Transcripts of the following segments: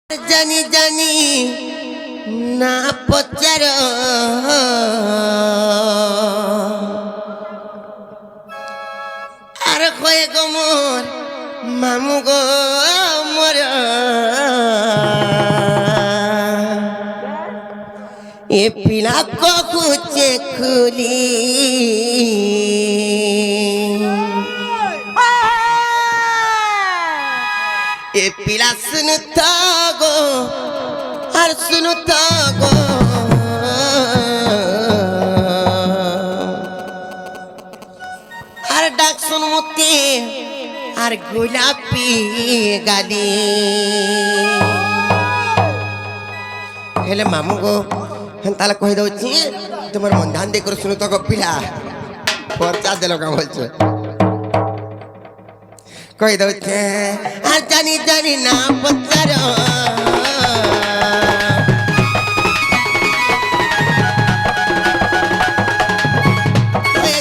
जानी जानी ना पचार আর কয়ে গো মোর মামু গো মোর এ পিলা কুচে খুলি এ পিলা শুনতা গো আর শুনতা গো আর ডাক শুনমতে আর গোলাপি গালি হেলে মামু গো তাহলে কই দউছি তোমার মন ধ্যান দিয়ে করে শুনতো গো পিলা পরচা দেলো কা বলছো কই দউছে আর জানি জানি না পচার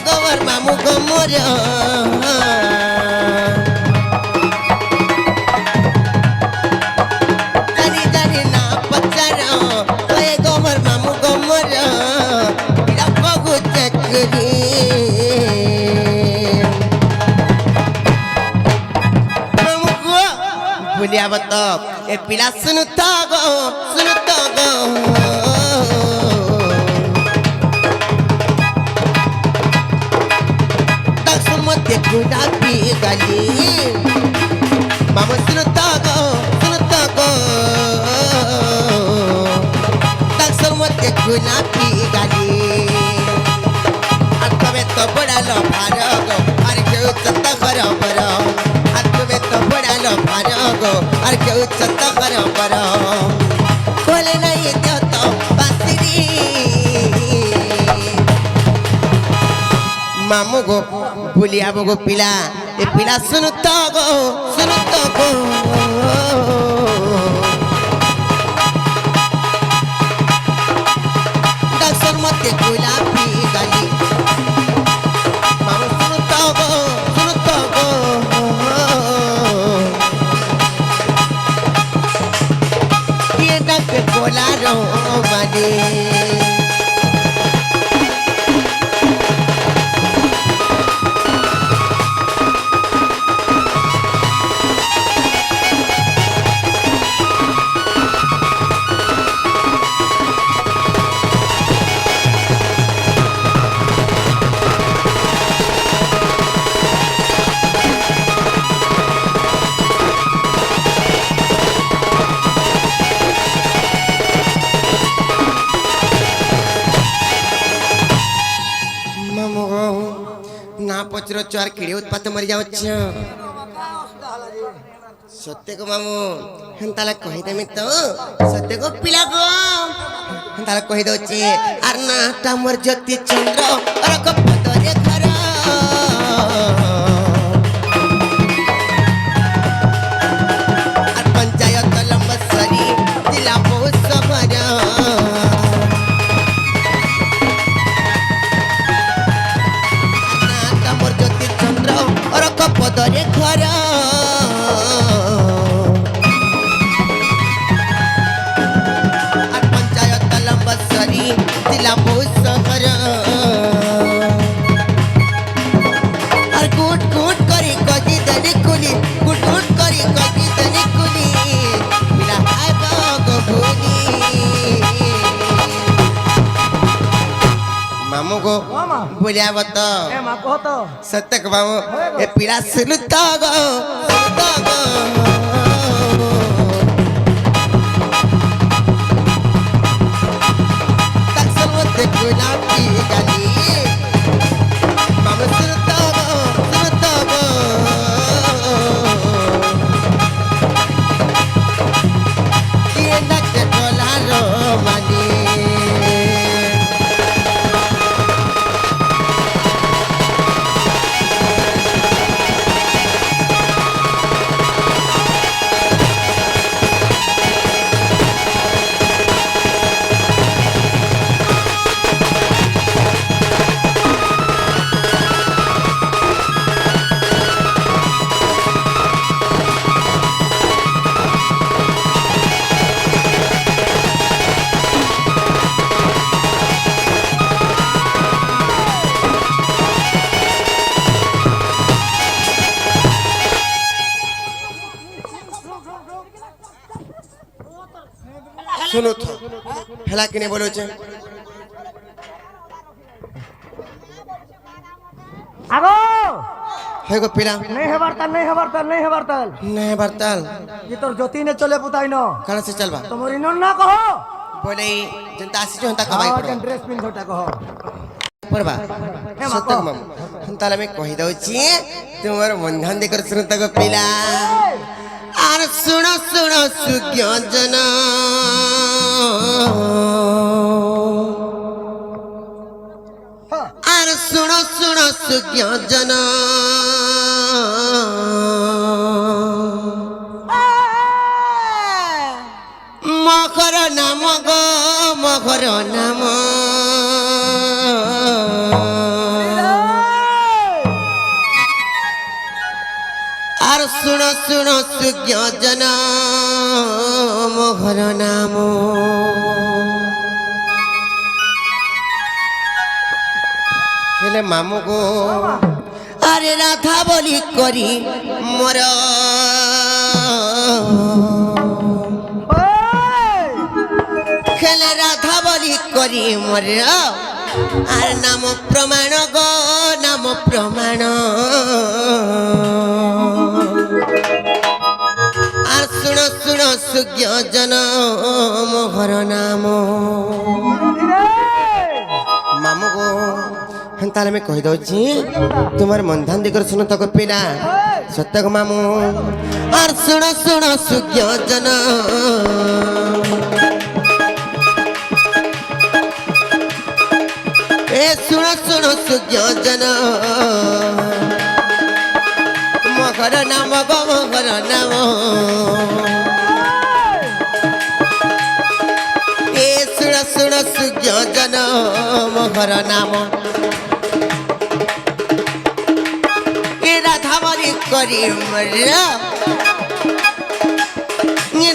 গোবর মামু গো মোর জানি জানি না পচার গোবর মামু গো মোর রাখবো চাকরি भूलिया बताओ ए पिला सुनता गो दक्षिण मध्य गुलाबी गली मामा सुनता गो दक्षिण मध्य गुलाबी गली अकबे तो बड़ा लो भारो गो अरे क्यों चत्ता करो बरो अकबे तो बड़ा लो भारो गो আর কেউ চত্তা করো করো খোলে নাই যত বাসিরি মামু গো ভুলিয়া গো পিলা এ পিলা শুনতো গো দর্শন মতে গোলাপি গালি মামু শুনতো গো que volaron mané पचरो चार किड़े उत्पात मरी जावछ सत्य को मामू हंताला कहि देमी तो सत्य को पिला गो हंताला कहि दोची आर ना ता मोर ज्योति चंद्र और कपतरे घर आर पंचायत लंबसरी जिला बहुत सबरा पदरे घर पंचायत लंबसरी जिला शहर और गुट गुट करी कजी दनी कुली गुट गुट करी कजी दनी कुली मिला हाय बाग भूली मामू को बोलिया बता ए मा को तो सत्य को मामू ए पीड़ा सुनता गो दक्षिण मध्य गुलाबी गली मामू सुनता गो ये नच डोला रो मानी सुनो तो हेला कि नहीं बोलो छे আগো है गो पिला नहीं है बर्तन नहीं है बर्तन नहीं है बर्तन नहीं बर्ताल ये तो ज्योति ने चले पुताई न कहाँ से चलवा तुम्हारी नो ना कहो बोले जनता आसी जो हंता कमाई हाँ पड़ो जन ड्रेस पिन छोटा कहो परबा हे सतक माको। मम हंताला में कहि दउ छी तुम्हार बंधन देकर सुन तक पिला आर सुनो सुनो सुज्ञ जना आर सुनो सुनो सुज्ञ जना मकर नाम गो मकर नाम आर सुनो सुनो सुज्ञ जना मकर नाम हेले मामू गो अरे राधा बोली करी मोर खेले राधा बोली करी मोर आर नाम प्रमाण गो नाम प्रमाण आर सुनो सुनो सुज्ञ जन मोहर नाम मामू गो ताले में कहि दउछी तुम्हार मंधान दिकर सुनो तक पिला सत्यक मामू आर सुनो सुनो सुज्ञ जन ए सुनो सुनो सुज्ञ जन मकर नाम गो मकर नाम ए सुनो सुनो सुज्ञ जन मकर नाम ए राधा बरी करी मर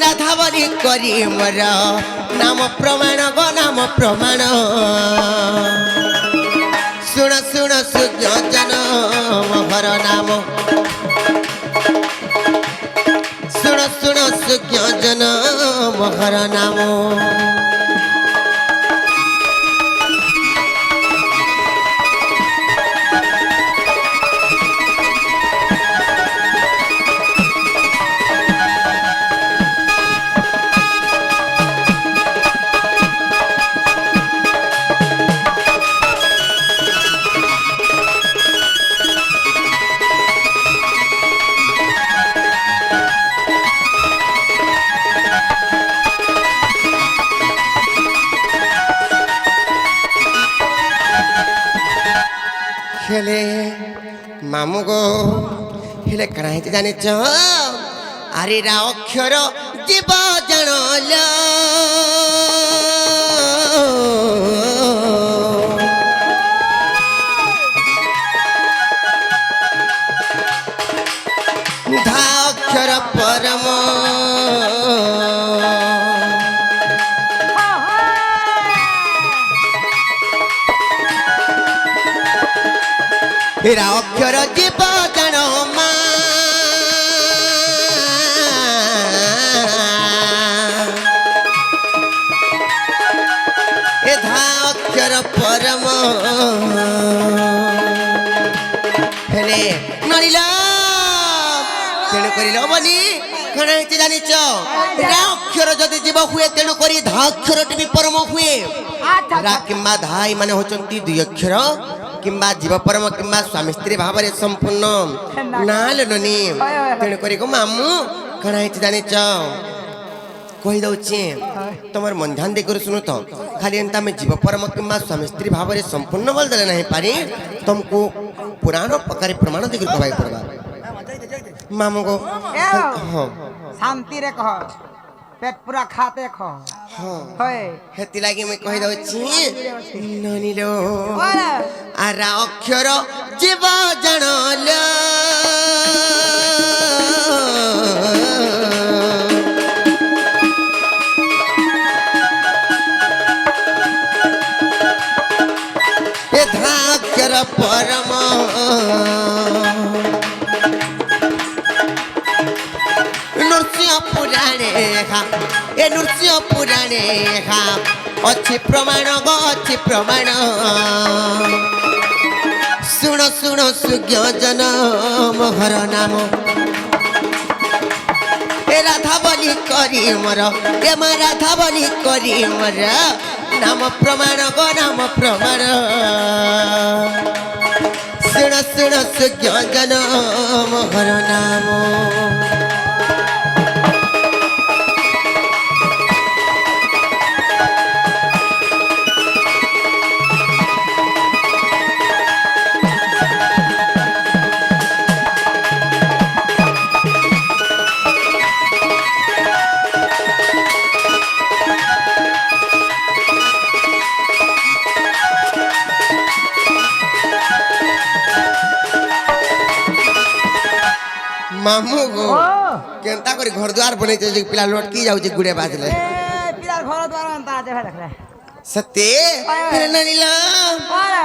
राधा बरी करी मर नाम प्रमाण गो नाम प्रमाण सुन सुन सुज्ञ जन मोहर नाम सुन सुन सुज्ञ जन मोहर नाम हेले मामू गो हेले कणा हेते जाने छ अरे रा अक्षर जीव जनल धा अक्षर परम हेरा अक्षर जीव जन मा ए धा अक्षर परम हेले नलिल तेणु करिल बनी कणा हेते जानिच रा अक्षर जदि जीव हुए तेणु करी धा अक्षर टी परम हुए रा किंबा धाई माने होचंती दुई अक्षर किंबा जीव परम किंबा स्वामी स्त्री भाव संपूर्ण नाल ननी तेणु करी को मामू कणा हेते जानिच कहि दउछि तमर मंधान देकर सुनु तो खाली एंता में जीव परम किंबा स्वामी स्त्री भाव संपूर्ण बोल देले नहीं पारी तुमको पुराण प्रकार प्रमाण देकर कहबाई पड़बा मामू को हां शांति रे कह पेट पूरा खाते खो हां होय हेति लागी मैं कहि दउछि ननिलो आरा अक्षर जीव जनल ए धाक्षर परम नरसिंहपुर पुराणे ए नृसिंह पुराणे अच्छी प्रमाण गो अच्छी प्रमाण शुण शुण सुज्ञ जन मोहर नाम ए राधा बलि करी मोर ए मा राधा बलि करी मोर नाम प्रमाण गो नाम प्रमाण शुण शुण सुज्ञ जन मोहर नाम मामू गो ओ केनता करी घर द्वार बने जे पिला लटकी जाउचे गुड़े बाजले ए पिलार घर द्वार अंता आते भाई देखले सत्य फिर ननिला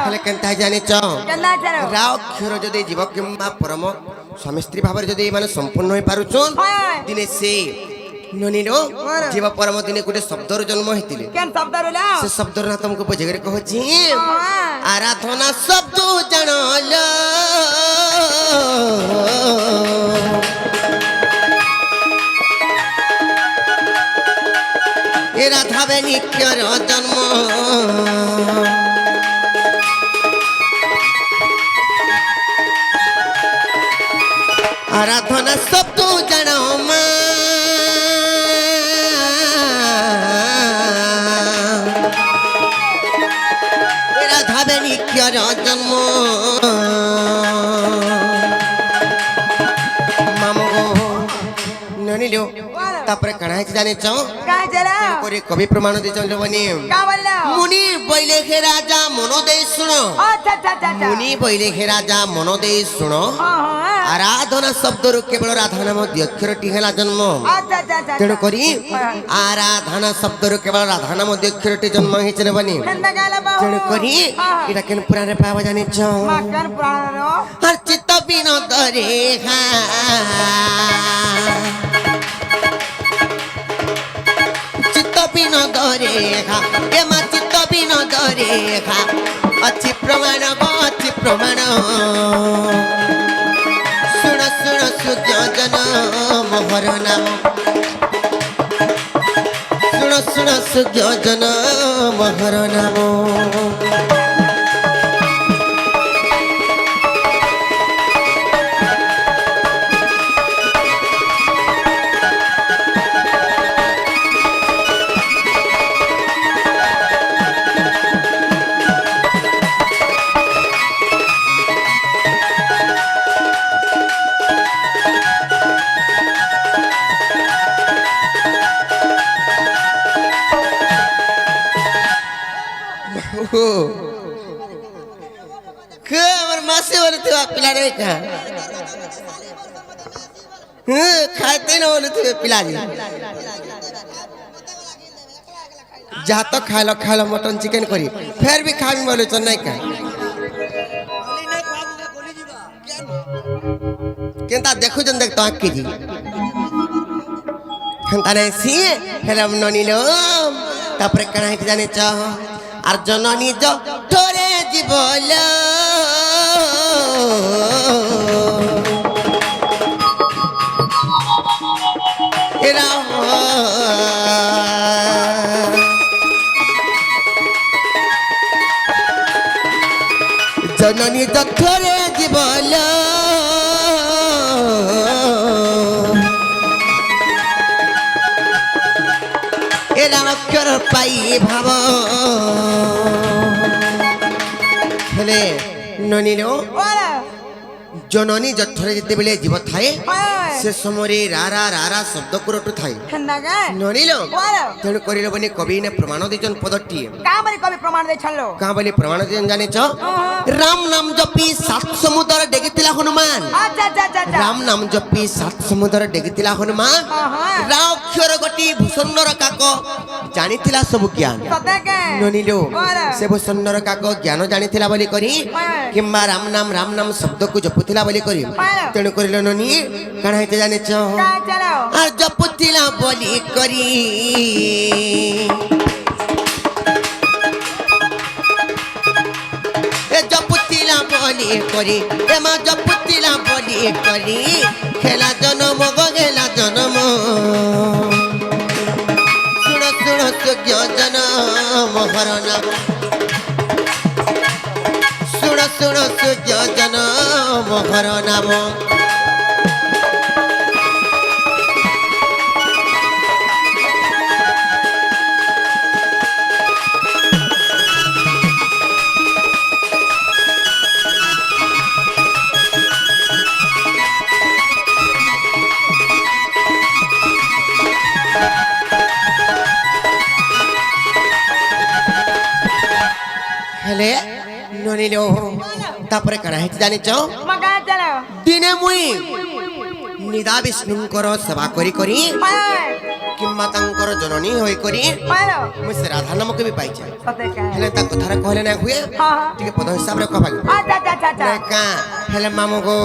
हेले केनता जानि छ केना चलो राव क्षर जदि जीव किंबा परम स्वामी स्त्री भाव जदि माने संपूर्ण होई पारुछन दिने से ननिलो जीव परम दिने गुटे शब्दर जन्म हेतिले केन शब्द रोला से शब्दर ना तुमको बुझेगरे कहछि आराधना शब्द जानल ए राधा बेनी क्यर जन्म आराधना शब्द जानो मा ए राधा बेनी क्यर जन्म मामो ननिलो तापरे कणा है जाने छ का चला करे कवि प्रमाण दे चलो बनी का बोलला मुनि बैले खे राजा मनो दे सुनो अच्छा अच्छा अच्छा मुनि बैले खे राजा मनो दे सुनो हां आराधना शब्द रु केवल राधा नाम अक्षर टी हेला जन्म अच्छा अच्छा अच्छा तेणु करी आराधना शब्द रु केवल राधा नाम अक्षर टी जन्म हि चले बनी केंदा गाला बाबू तेणु करी इटा केन पुराण पावा जाने छ माकन पुराण रो हर चित्त विनोद रे चित्त विनोद रेखा ए मा चित्त विनोद रेखा अच्छी प्रमाण गो अच्छी प्रमाण सुन सुन सुज्ञ जन मोहर नाम सुन सुन सुज्ञ जन मोहर नाम हमर मासे वाले थे पिला रे का खाते न वाले थे पिला जी जा तो खा लो मटन चिकन करी फिर भी खाबी बोले छ नहीं का केनता देखु जन देख तो आके जी केनता नहीं सी हेलम ननिलो तापरे कणा है जाने छ আর জননী জঠরে জীবল জননী জঠরে জীবল এরা অক্ষর পাই ভাব हेले ननिलो बोला जननी जठरे जेते बेले जीव थाए हाय से समय रारा रारा शब्द कुरटु थाए केंदा गा ननिलो बोला तेणु करिलो बनी कवि ने प्रमाण देचन पदटी का बरी कवि प्रमाण दे छल्लो का बोली प्रमाण देन जाने छ राम नाम जपी सात समुद्र डेगितिला हनुमान अच्छा अच्छा अच्छा राम नाम जपी सात समुद्र डेगितिला हनुमान हां राक्षर गटी भूषणर काक ଜାଣିଥିଲା ସବୁ ଜ୍ଞାନ ସତେକେ ନନିଲୋ ବୋଲ। ସେ ସୁନ୍ଦର କାକ ଜ୍ଞାନ ଜାଣିଥିଲା ବୋଲି କରି କିମ୍ବା ରାମ ନାମ ଶବ୍ଦକୁ ଜପୁଥିଲା ବୋଲି କରି ତେଣୁ କରିଲ ନନି କାଣା ହେଇତେ ଜାଣିଛ କା ଚलो আর জপুଥିଲା বলি করি এ জপুଥିଲା বলি করি এ মা জপুଥିଲା বলি করি খেলা জনম গেলা জনম শুণ শুণ সূর্য জনম হর নাম শুণ শুণ সূর্য জনম হর নাম হেলে ননিলো তারপরে কানা হেতে জানিছ মগা চলো দিনে মুই নিদা বিষ্ণুঙ্কর সেবা করি করি কিংবা তাঙ্কর জননী হই করি পালো মুই সে রাধা নামক বি পাইছে সতেকে হেলে তা কথারে কহলে না হুয়ে হ্যাঁ টিকে পদ হিসাবে কবা আচ্ছা আচ্ছা আচ্ছা কা হেলে মামু গো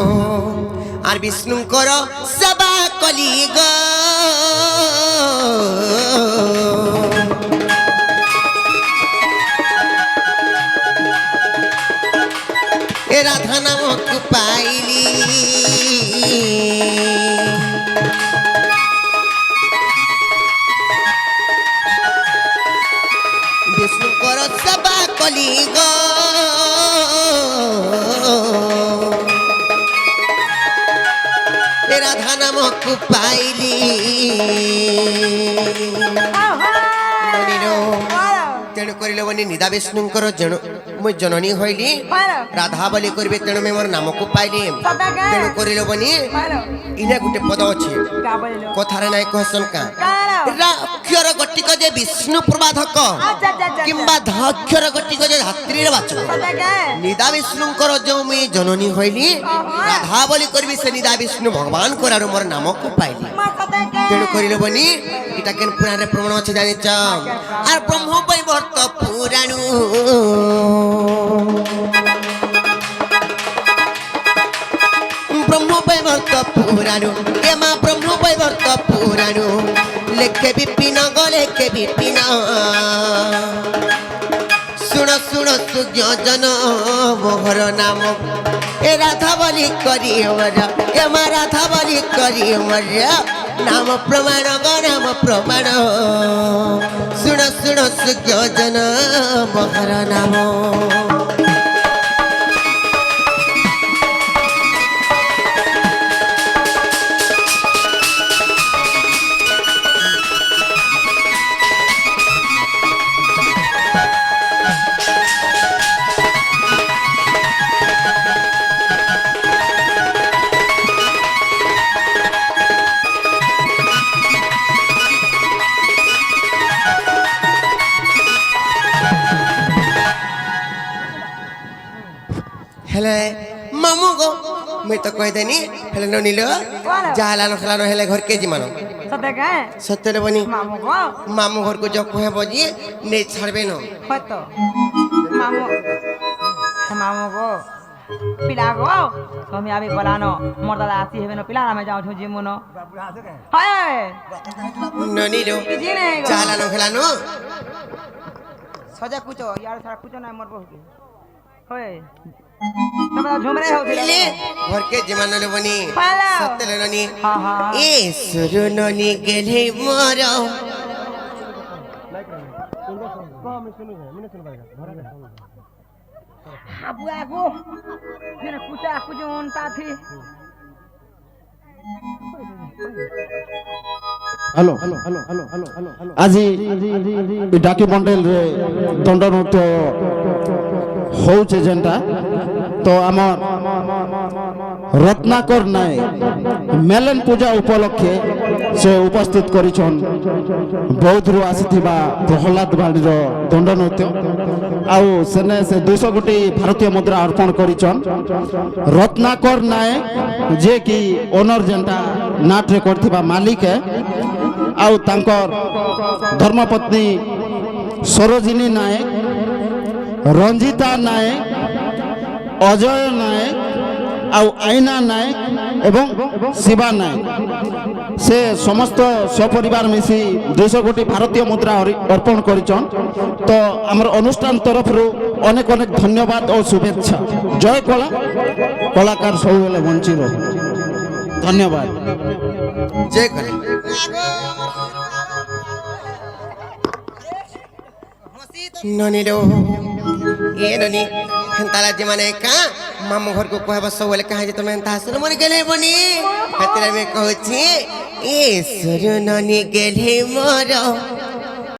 আর বিষ্ণুঙ্কর সেবা কলি গো এ রাধা নামক পাইলি বিষ্ণুকর সেবা কলি গো এ রাধা নামক পাইলি তেণু করিল বনি নিদা বিষ্ণুঙ্কর মুই জননী হইলি পালো রাধা বলি করবে তেণু মুই মোর নামকু পাইলি সতেকে তেণু করিল বনি পালো ইনে গুটে পদ ଅଛି কা বলিলো কথারে নাই কহসন কা কালো অক্ষর গটিক যে বিষ্ণু প্রবাধক আচ্ছা আচ্ছা কিংবা অক্ষর গটিক যে ধাত্রীর বাচক সতেকে নিদা বিষ্ণুঙ্কর যে মুই জননী হইলি রাধা বলি করবি সে নিদা বিষ্ণু ভগবান করার মোর নামকু পাইলি মা সতেকে তেণু করিল বনি এটা কেন পুরাণে প্রমাণ আছে জানিছ আর ব্রহ্ম বৈবর্ত পুরাণু ব্রহ্ম বৈবর্ত পুরাণু এ মা ব্রহ্ম বৈবর্ত পুরাণু লেখে বিপিন গলেখে বিপিন শুণ শুণ সুযোজন মোহর নাম এ রাধা বলি করি মর এ মা রাধা বলি করি মর নাম প্রমাণ গো নাম প্রমাণ শুণ শুণ সুযোজন মোহর নাম হেলে মামু গো মুই তো কই দেনি হেলে ননিল যাহালা নখলা নহলে ঘর কে জিমানো সতেকে সত্যরে বনি মামু গো মামু ঘর কো জব কহে বজি নেই ছাড়বে ন হয়তো মামু মামু গো পিলা গো তুমি আবি বলানো মোর দাদা আসি হেবে না পিলা আমি যাও छु জিমু ন হয় ননিল জি নাই গো যাহালা নখলা ন সজা কুচো ইয়ার সারা কুচো নাই মোর বহু হয় তুমি ঝুমরে হউছিল হেলে ঘর কে জিমানো লে বনি পালা সত্যরে ননি হ্যাঁ হ্যাঁ এ সুরু ননি গেলে মর আবু আগো ফির কুচা কুচুন তাথি হ্যালো আজি ডাকি মন্ডল রে দণ্ড নৃত্য হচ্ছে যেটা তো আমার রত্নাকর নাই মেলেন পূজা উপলক্ষে সে উপস্থিত করেছেন বৌদ্ধରୁ ଆସିଥିବା ପ୍ରହ୍ଲାଦ ଭାଡ଼ିର ଦଣ୍ଡ ନୃତ୍ୟ ଆଉ ସେନେ ସେ 200 କୋଟି ଭାରତୀୟ ମୁଦ୍ରା ଅର୍ପଣ କରିଛନ୍ ରତ୍ନାକର ନାୟକ ଯେ କି ଓନର ଯେନ୍ଟା ନାଟରେ କରିଥିବା ମାଲିକ ଆଉ ତାଙ୍କର ଧର୍ମପତ୍ନୀ ସରୋଜିନୀ ନାୟକ, ରଞ୍ଜିତା ନାୟକ, ଅଜୟ ନାୟକ ଆଉ ଆଇନା ନାୟକ ଏବଂ ଶିବା ନାୟକ ସେ ସମସ୍ତ ସପରିବାର ମିଶି 200 କୋଟି ଭାରତୀୟ ମୁଦ୍ରା ଅର୍ପଣ କରିଛନ୍। ତ ଆମର ଅନୁଷ୍ଠାନ ତରଫରୁ ଅନେକ ଅନେକ ଧନ୍ୟବାଦ ଓ শুভেচ্ছা। ଜୟ କଳା, କଳାକାର ସବୁବେଳେ ବଞ୍ଚି ରହୁ। ଧନ୍ୟବାଦ। ଜୟ କଳା। ननी रो ये ननी हेंताला जे माने का मामू घर को कहबा सब बोले कहा जे तमे ता सुन मन गेले बनी खतरा में कहछि ए सुर ननी गेले मोर